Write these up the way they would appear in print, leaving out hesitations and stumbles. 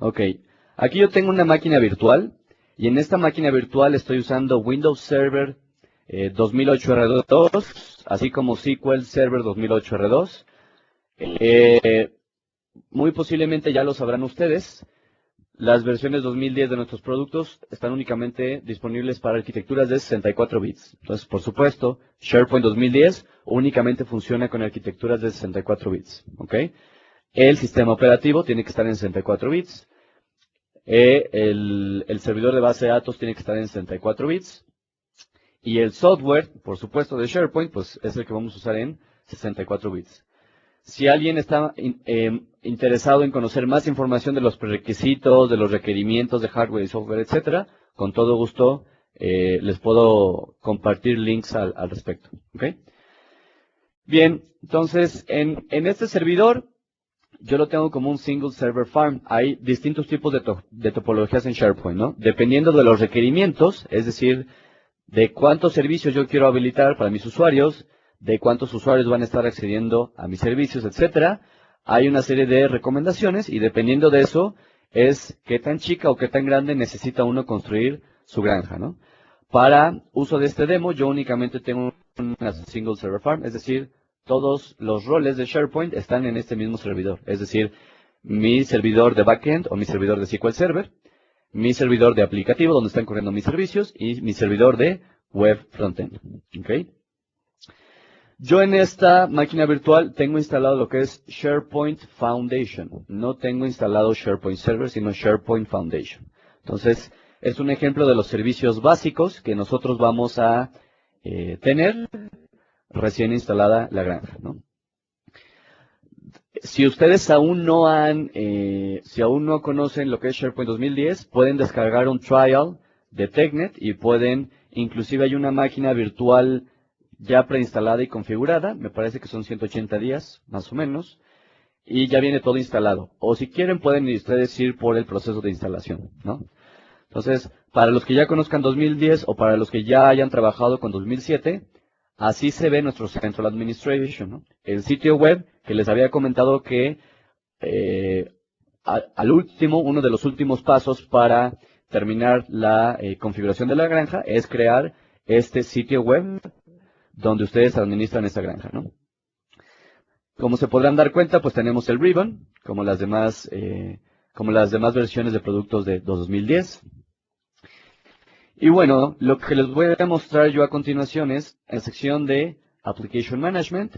Ok, aquí yo tengo una máquina virtual y en esta máquina virtual estoy usando Windows Server 2008 R2, así como SQL Server 2008 R2. Muy posiblemente ya lo sabrán ustedes, las versiones 2010 de nuestros productos están únicamente disponibles para arquitecturas de 64 bits. Entonces, por supuesto, SharePoint 2010 únicamente funciona con arquitecturas de 64 bits. ¿Ok? El sistema operativo tiene que estar en 64 bits. El servidor de base de datos tiene que estar en 64 bits. Y el software, por supuesto, de SharePoint, pues es el que vamos a usar en 64 bits. Si alguien está interesado en conocer más información de los prerequisitos, de los requerimientos de hardware y software, etcétera, con todo gusto les puedo compartir links al respecto. ¿Ok? Bien, entonces en este servidor yo lo tengo como un single server farm. Hay distintos tipos de topologías en SharePoint, ¿no? Dependiendo de los requerimientos, es decir, de cuántos servicios yo quiero habilitar para mis usuarios, de cuántos usuarios van a estar accediendo a mis servicios, etcétera. Hay una serie de recomendaciones y dependiendo de eso es qué tan chica o qué tan grande necesita uno construir su granja, ¿no? Para uso de este demo yo únicamente tengo una single server farm, es decir, todos los roles de SharePoint están en este mismo servidor, es decir, mi servidor de backend o mi servidor de SQL Server, mi servidor de aplicativo donde están corriendo mis servicios y mi servidor de web frontend. ¿Okay? Yo en esta máquina virtual tengo instalado lo que es SharePoint Foundation. No tengo instalado SharePoint Server, sino SharePoint Foundation. Entonces, es un ejemplo de los servicios básicos que nosotros vamos a tener recién instalada la granja, ¿no? Si ustedes aún no si aún no conocen lo que es SharePoint 2010, pueden descargar un trial de TechNet y pueden, inclusive hay una máquina virtual ya preinstalada y configurada, me parece que son 180 días, más o menos, y ya viene todo instalado. O si quieren pueden ustedes ir por el proceso de instalación, ¿no? Entonces, para los que ya conozcan 2010 o para los que ya hayan trabajado con 2007, así se ve nuestro Central Administration, ¿no? El sitio web que les había comentado que al último, uno de los últimos pasos para terminar la configuración de la granja es crear este sitio web donde ustedes administran esta granja, ¿no? Como se podrán dar cuenta, pues tenemos el ribbon, como las demás versiones de productos de 2010. Y bueno, lo que les voy a mostrar yo a continuación es en la sección de Application Management.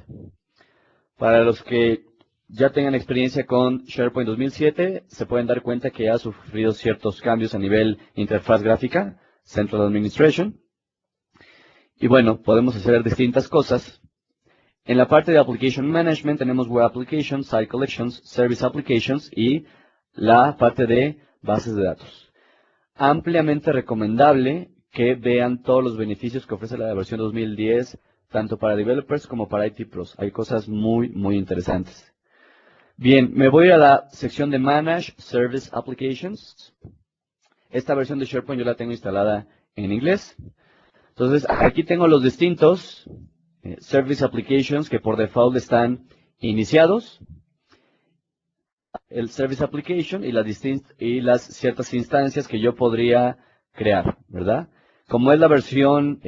Para los que ya tengan experiencia con SharePoint 2007, se pueden dar cuenta que ha sufrido ciertos cambios a nivel interfaz gráfica, Central Administration. Y bueno, podemos hacer distintas cosas. En la parte de Application Management tenemos Web Applications, Site Collections, Service Applications y la parte de bases de datos. Ampliamente recomendable que vean todos los beneficios que ofrece la versión 2010, tanto para developers como para IT Pros. Hay cosas muy, muy interesantes. Bien, me voy a la sección de Manage Service Applications. Esta versión de SharePoint yo la tengo instalada en inglés. Entonces, aquí tengo los distintos Service Applications que por default están iniciados. El Service Application y las ciertas instancias que yo podría crear, ¿verdad? Como es la versión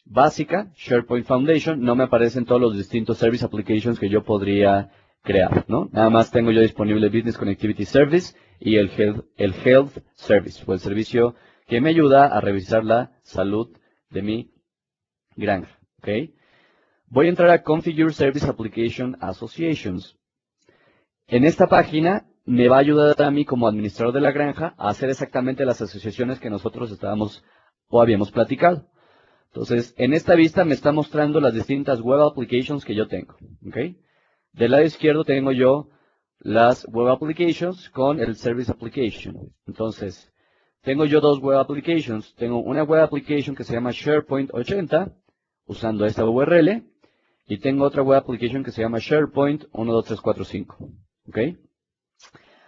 básica, SharePoint Foundation, no me aparecen todos los distintos Service Applications que yo podría crear, ¿no? Nada más tengo yo disponible Business Connectivity Service y el Health Service, o el servicio que me ayuda a revisar la salud de mi granja, ¿ok? Voy a entrar a Configure Service Application Associations. En esta página me va a ayudar a mí como administrador de la granja a hacer exactamente las asociaciones que nosotros estábamos o habíamos platicado. Entonces, en esta vista me está mostrando las distintas web applications que yo tengo. ¿Okay? Del lado izquierdo tengo yo las web applications con el service application. Entonces, tengo yo dos web applications. Tengo una web application que se llama SharePoint 80, usando esta URL, y tengo otra web application que se llama SharePoint 12345. ¿Okay?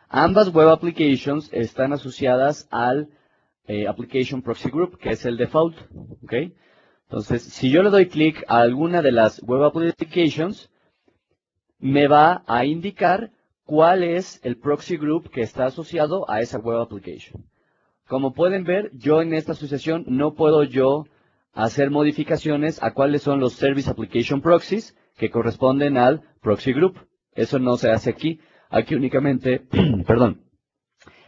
Ambas web applications están asociadas al Application Proxy Group, que es el default. ¿Okay? Entonces, si yo le doy clic a alguna de las web applications, me va a indicar cuál es el proxy group que está asociado a esa web application. Como pueden ver, yo en esta asociación no puedo yo hacer modificaciones a cuáles son los Service Application Proxies que corresponden al proxy group. Eso no se hace aquí. Aquí únicamente, perdón,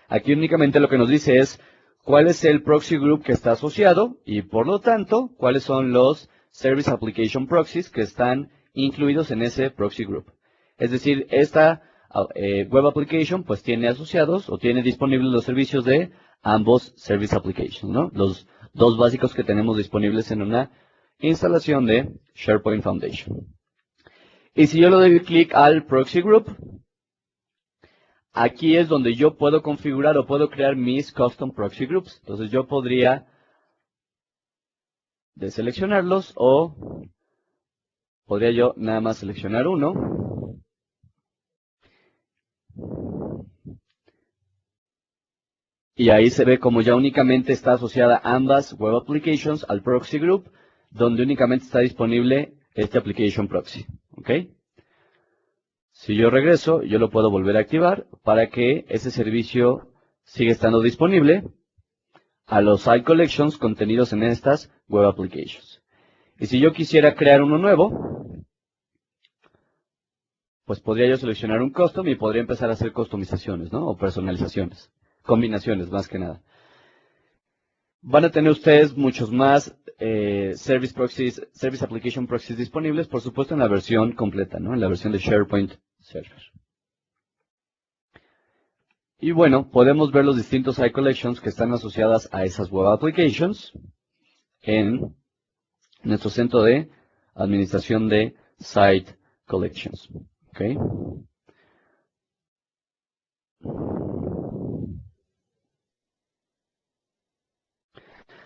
aquí únicamente lo que nos dice es cuál es el proxy group que está asociado y por lo tanto, cuáles son los Service Application Proxies que están incluidos en ese proxy group. Es decir, esta web application pues tiene asociados o tiene disponibles los servicios de ambos Service Applications, ¿no? Los dos básicos que tenemos disponibles en una instalación de SharePoint Foundation. Y si yo le doy clic al proxy group, aquí es donde yo puedo configurar o puedo crear mis custom proxy groups. Entonces yo podría deseleccionarlos o podría yo nada más seleccionar uno. Y ahí se ve como ya únicamente está asociada ambas web applications al proxy group, donde únicamente está disponible este application proxy. ¿Ok? Si yo regreso, yo lo puedo volver a activar para que ese servicio siga estando disponible a los site collections contenidos en estas web applications. Y si yo quisiera crear uno nuevo, pues podría yo seleccionar un custom y podría empezar a hacer customizaciones, ¿no? O personalizaciones, combinaciones más que nada. Van a tener ustedes muchos más Service Application Proxies disponibles, por supuesto en la versión completa, ¿no? En la versión de SharePoint Server. Y bueno, podemos ver los distintos site collections que están asociadas a esas web applications en nuestro centro de administración de site collections. ¿Okay?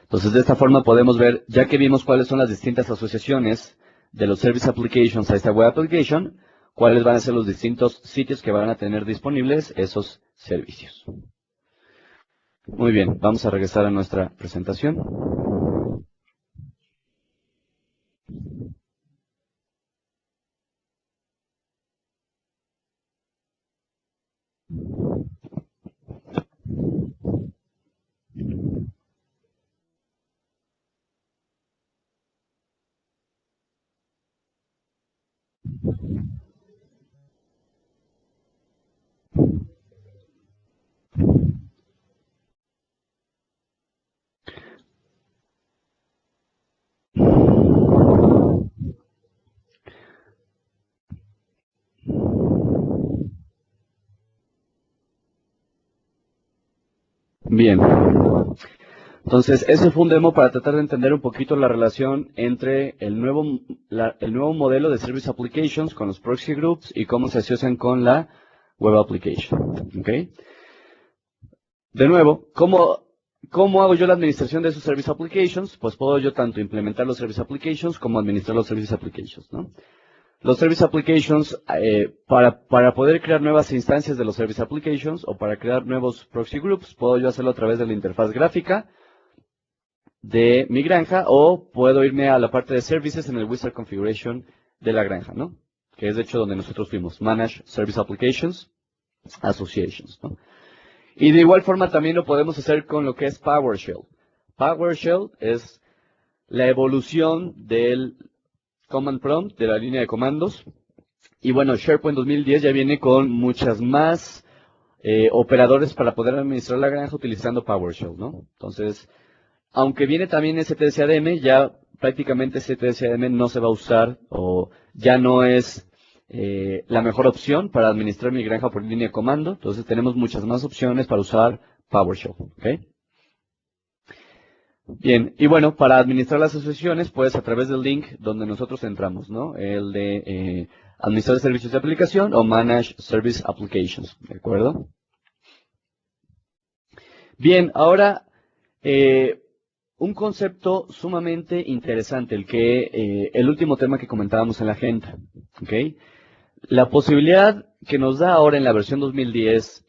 Entonces, de esta forma podemos ver, ya que vimos cuáles son las distintas asociaciones de los Service Applications a esta Web Application, cuáles van a ser los distintos sitios que van a tener disponibles esos servicios. Muy bien, vamos a regresar a nuestra presentación. Bien, entonces ese fue un demo para tratar de entender un poquito la relación entre el nuevo modelo de Service Applications con los Proxy Groups y cómo se asocian con la Web Application. ¿Okay? De nuevo, ¿cómo hago yo la administración de esos Service Applications? Pues puedo yo tanto implementar los Service Applications como administrar los Service Applications, ¿no? Los Service Applications, para poder crear nuevas instancias de los Service Applications o para crear nuevos proxy groups, puedo yo hacerlo a través de la interfaz gráfica de mi granja o puedo irme a la parte de Services en el Wizard Configuration de la granja, ¿no? Que es de hecho donde nosotros fuimos, Manage Service Applications, Associations, ¿no? Y de igual forma también lo podemos hacer con lo que es PowerShell. PowerShell es la evolución del Command Prompt, de la línea de comandos. Y bueno, SharePoint 2010 ya viene con muchas más operadores para poder administrar la granja utilizando PowerShell, ¿no? Entonces, aunque viene también STSADM, ya prácticamente STSADM no se va a usar o ya no es la mejor opción para administrar mi granja por línea de comando. Entonces tenemos muchas más opciones para usar PowerShell. ¿Okay? Bien, y bueno, para administrar las asociaciones, pues a través del link donde nosotros entramos, ¿no? El de administrar servicios de aplicación o Manage Service Applications, ¿de acuerdo? Bien, ahora un concepto sumamente interesante, el último tema que comentábamos en la agenda, ¿ok? La posibilidad que nos da ahora en la versión 2010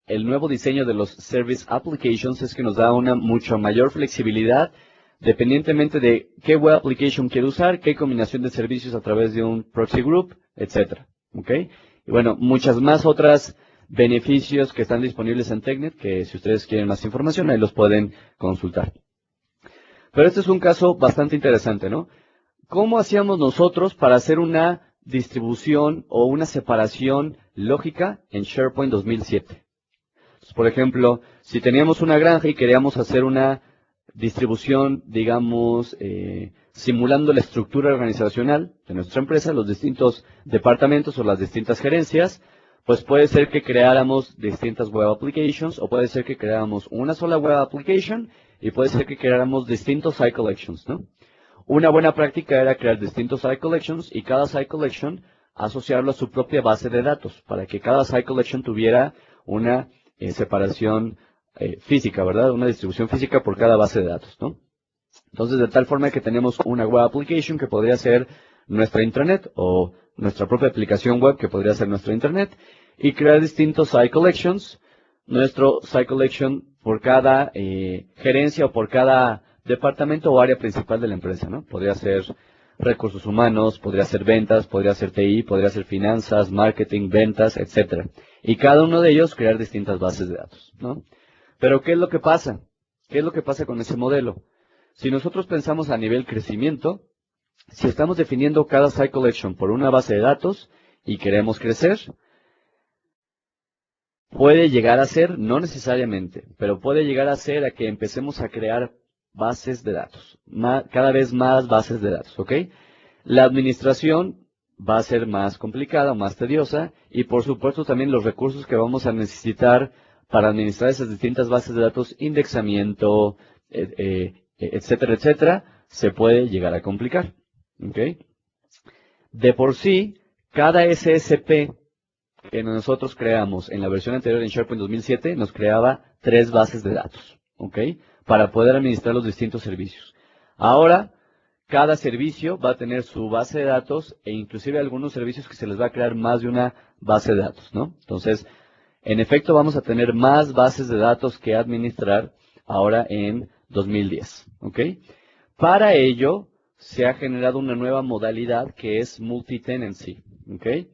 el nuevo diseño de los Service Applications es que nos da una mucho mayor flexibilidad dependientemente de qué web application quiero usar, qué combinación de servicios a través de un proxy group, etc. ¿Okay? Y bueno, muchas más otras beneficios que están disponibles en TechNet, que si ustedes quieren más información, ahí los pueden consultar. Pero este es un caso bastante interesante, ¿no? ¿Cómo hacíamos nosotros para hacer una distribución o una separación lógica en SharePoint 2007? Entonces, por ejemplo, si teníamos una granja y queríamos hacer una distribución, digamos, simulando la estructura organizacional de nuestra empresa, los distintos departamentos o las distintas gerencias, pues puede ser que creáramos distintas web applications o puede ser que creáramos una sola web application y puede ser que creáramos distintos site collections, ¿no? Una buena práctica era crear distintos site collections y cada site collection asociarlo a su propia base de datos para que cada site collection tuviera una separación física, ¿verdad? Una distribución física por cada base de datos, ¿no? Entonces, de tal forma que tenemos una web application que podría ser nuestra intranet o nuestra propia aplicación web que podría ser nuestra intranet y crear distintos site collections, nuestro site collection por cada gerencia o por cada departamento o área principal de la empresa, ¿no? Podría ser recursos humanos, podría ser ventas, podría ser TI, podría ser finanzas, marketing, ventas, etcétera. Y cada uno de ellos crear distintas bases de datos, ¿no? Pero ¿qué es lo que pasa? ¿Qué es lo que pasa con ese modelo? Si nosotros pensamos a nivel crecimiento, si estamos definiendo cada site collection por una base de datos y queremos crecer, puede llegar a ser, no necesariamente, pero puede llegar a ser a que empecemos a crear bases de datos, cada vez más bases de datos, ¿ok? La administración va a ser más complicada, más tediosa, y por supuesto también los recursos que vamos a necesitar para administrar esas distintas bases de datos, indexamiento, etcétera, etcétera, se puede llegar a complicar, ¿ok? De por sí, cada SSP que nosotros creamos en la versión anterior en SharePoint 2007 nos creaba 3 bases de datos, ¿ok? Para poder administrar los distintos servicios. Ahora, cada servicio va a tener su base de datos e inclusive algunos servicios que se les va a crear más de una base de datos, ¿no? Entonces, en efecto, vamos a tener más bases de datos que administrar ahora en 2010, ¿ok? Para ello, se ha generado una nueva modalidad que es multi-tenancy, ¿ok?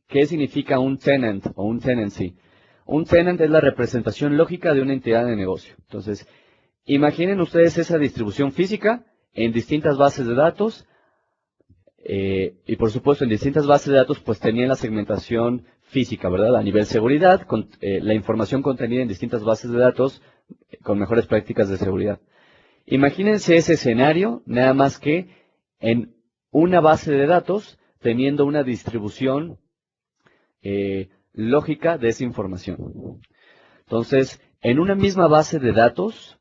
¿Qué significa un tenant o un tenancy? Un tenant es la representación lógica de una entidad de negocio. Entonces, imaginen ustedes esa distribución física en distintas bases de datos y por supuesto en distintas bases de datos pues tenían la segmentación física, ¿verdad? A nivel seguridad, con, la información contenida en distintas bases de datos con mejores prácticas de seguridad. Imagínense ese escenario, nada más que en una base de datos teniendo una distribución lógica de esa información. Entonces, en una misma base de datos,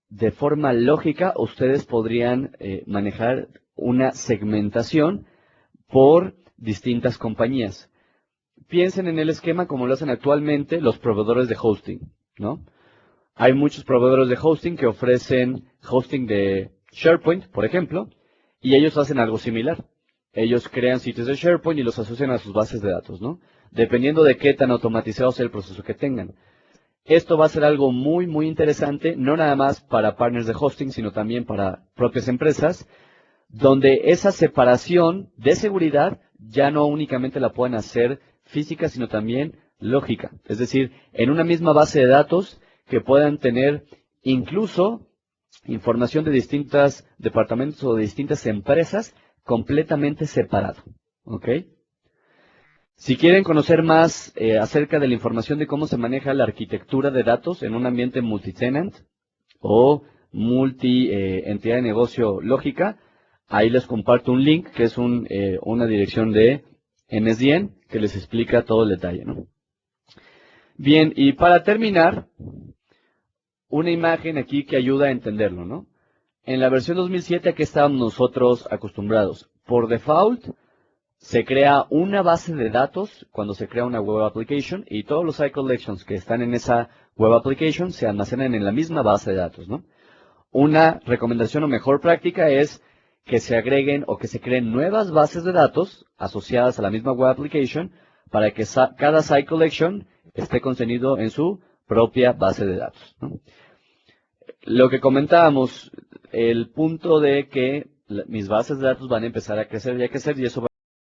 de forma lógica, ustedes podrían manejar una segmentación por distintas compañías. Piensen en el esquema como lo hacen actualmente los proveedores de hosting, ¿no? Hay muchos proveedores de hosting que ofrecen hosting de SharePoint, por ejemplo, y ellos hacen algo similar. Ellos crean sitios de SharePoint y los asocian a sus bases de datos, ¿no? Dependiendo de qué tan automatizado sea el proceso que tengan. Esto va a ser algo muy, muy interesante, no nada más para partners de hosting, sino también para propias empresas, donde esa separación de seguridad ya no únicamente la pueden hacer física, sino también lógica. Es decir, en una misma base de datos que puedan tener incluso información de distintos departamentos o de distintas empresas completamente separado, ¿ok? Si quieren conocer más acerca de la información de cómo se maneja la arquitectura de datos en un ambiente multitenant o multi-entidad de negocio lógica, ahí les comparto un link que es una dirección de NSDN que les explica todo el detalle, ¿no? Bien, y para terminar, una imagen aquí que ayuda a entenderlo, ¿no? En la versión 2007, ¿a qué estábamos nosotros acostumbrados? Por default, se crea una base de datos cuando se crea una web application y todos los site collections que están en esa web application se almacenan en la misma base de datos, ¿no? Una recomendación o mejor práctica es que se agreguen o que se creen nuevas bases de datos asociadas a la misma web application para que cada site collection esté contenido en su propia base de datos, ¿no? Lo que comentábamos, el punto de que mis bases de datos van a empezar a crecer y a crecer y eso